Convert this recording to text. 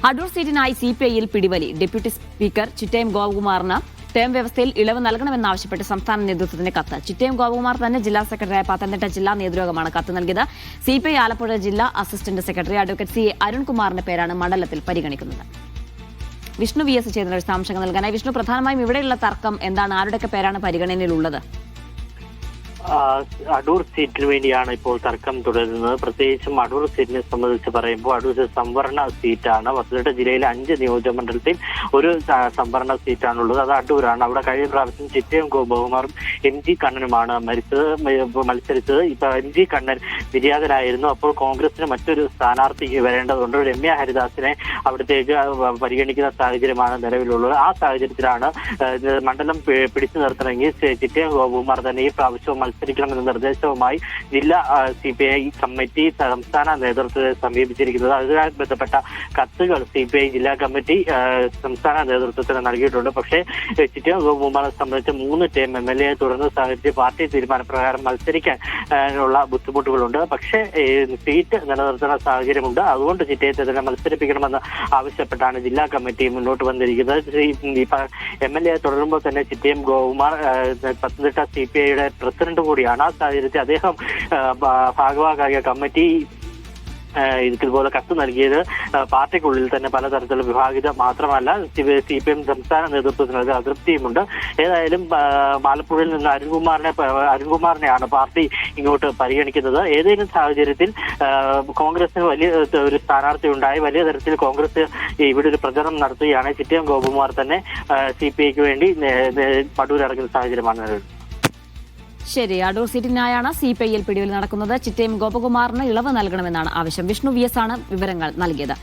അടൂർ സീറ്റിനായി സിപിഐയിൽ പിടിവലി. ഡെപ്യൂട്ടി സ്പീക്കർ ചിറ്റയം ഗോപകുമാറിന് ടേം വ്യവസ്ഥയിൽ ഇളവ് നൽകണമെന്നാവശ്യപ്പെട്ട് സംസ്ഥാന നേതൃത്വത്തിന് കത്ത്. ചിറ്റയം ഗോപകുമാർ തന്നെ ജില്ലാ സെക്രട്ടറിയായ പത്തനംതിട്ട ജില്ലാ നേതൃയോഗമാണ് കത്ത് നൽകിയത്. സിപിഐ ആലപ്പുഴ ജില്ലാ അസിസ്റ്റന്റ് സെക്രട്ടറി അഡ്വക്കേറ്റ് സി അരുൺകുമാറിന്റെ പേരാണ് മണ്ഡലത്തിൽ പരിഗണിക്കുന്നത്. വിഷ്ണു വി എസ് ചെയ്ത വിശദാംശങ്ങൾ നൽകാനായി. വിഷ്ണു, പ്രധാനമായും ഇവിടെയുള്ള തർക്കം എന്താണ്? ആരുടെയൊക്കെ പേരാണ് പരിഗണനയിലുള്ളത്? അടൂർ സീറ്റിന് വേണ്ടിയാണ് ഇപ്പോൾ തർക്കം തുടരുന്നത്. പ്രത്യേകിച്ചും അടൂർ സീറ്റിനെ സംബന്ധിച്ച് പറയുമ്പോൾ അടൂർ സംവരണ സീറ്റാണ്. പത്തനംതിട്ട ജില്ലയിലെ 5 നിയോജകമണ്ഡലത്തിൽ ഒരു സംവരണ സീറ്റാണുള്ളത്. അത് അടൂരാണ്. അവിടെ കഴിഞ്ഞ പ്രാവശ്യം ചിറ്റയം ഗോപകുമാറും MG കണ്ണനുമാണ് മത്സരിച്ചത്. ഇപ്പൊ MG കണ്ണൻ നിര്യാതനായിരുന്നു. അപ്പോൾ കോൺഗ്രസിന് മറ്റൊരു സ്ഥാനാർത്ഥിക്ക് വരേണ്ടതുണ്ട്. രമ്യ ഹരിദാസിനെ അവിടത്തേക്ക് പരിഗണിക്കുന്ന സാഹചര്യമാണ് നിലവിലുള്ളത്. ആ സാഹചര്യത്തിലാണ് മണ്ഡലം പിടിച്ചു നിർത്തണമെങ്കിൽ ചിറ്റയം ഗോപകുമാർ തന്നെ ഈ പ്രാവശ്യവും മത്സരിക്കണമെന്ന നിർദ്ദേശവുമായി ജില്ലാ CPI കമ്മിറ്റി സംസ്ഥാന നേതൃത്വത്തെ സമീപിച്ചിരിക്കുന്നത്. അതുമായി ബന്ധപ്പെട്ട കത്തുകൾ CPI ജില്ലാ കമ്മിറ്റി സംസ്ഥാന നേതൃത്വത്തിന് നൽകിയിട്ടുണ്ട്. പക്ഷേ ചിറ്റയം ഗോപകുമാറിനെ സംബന്ധിച്ച് 3 ടേം MLA തുടർന്ന സാഹചര്യം പാർട്ടി തീരുമാനപ്രകാരം മത്സരിക്കാനുള്ള ബുദ്ധിമുട്ടുകളുണ്ട്. പക്ഷേ സീറ്റ് നിലനിർത്തുന്ന സാഹചര്യമുണ്ട്. അതുകൊണ്ട് ചിറ്റയത്തെ തന്നെ മത്സരിപ്പിക്കണമെന്ന് ആവശ്യപ്പെട്ടാണ് ജില്ലാ കമ്മിറ്റി മുന്നോട്ട് വന്നിരിക്കുന്നത്. MLA തുടരുമ്പോൾ തന്നെ ചിറ്റയം ഗോപകുമാർ പത്തനംതിട്ട CPIയുടെ പ്രസിഡന്റ് കൂടിയാണ്. ആ സാഹചര്യത്തിൽ അദ്ദേഹം ഭാഗവാക്കായ കമ്മിറ്റി ഇതുപോലെ കത്ത് നൽകിയത് പാർട്ടിക്കുള്ളിൽ തന്നെ പലതരത്തിലുള്ള വിഭാഗിത മാത്രമല്ല CPM സംസ്ഥാന നേതൃത്വത്തിന് അതൃപ്തിയുമുണ്ട്. ഏതായാലും ആലപ്പുഴയിൽ നിന്ന് അരുൺകുമാറിനെയാണ് പാർട്ടി ഇങ്ങോട്ട് പരിഗണിക്കുന്നത്. ഏതെങ്കിലും സാഹചര്യത്തിൽ കോൺഗ്രസിന് വലിയ ഒരു സ്ഥാനാർത്ഥി ഉണ്ടായി വലിയ തരത്തിൽ കോൺഗ്രസ് ഇവിടെ ഒരു പ്രചരണം നടത്തുകയാണ്. ചിറ്റയം ഗോപകുമാർ തന്നെ CPIക്ക് വേണ്ടി അടൂർ ഇറങ്ങുന്ന സാഹചര്യമാണ് നിലവിൽ. ശരി, അടൂർ സീറ്റിനായാണ് സിപിഐയിൽ പിടിവലി നടക്കുന്നത്. ചിറ്റയം ഗോപകുമാറിന് ഇളവ് നൽകണമെന്നാണ് ആവശ്യം. വിഷ്ണു വി എസ് ആണ് വിവരങ്ങൾ നൽകിയത്.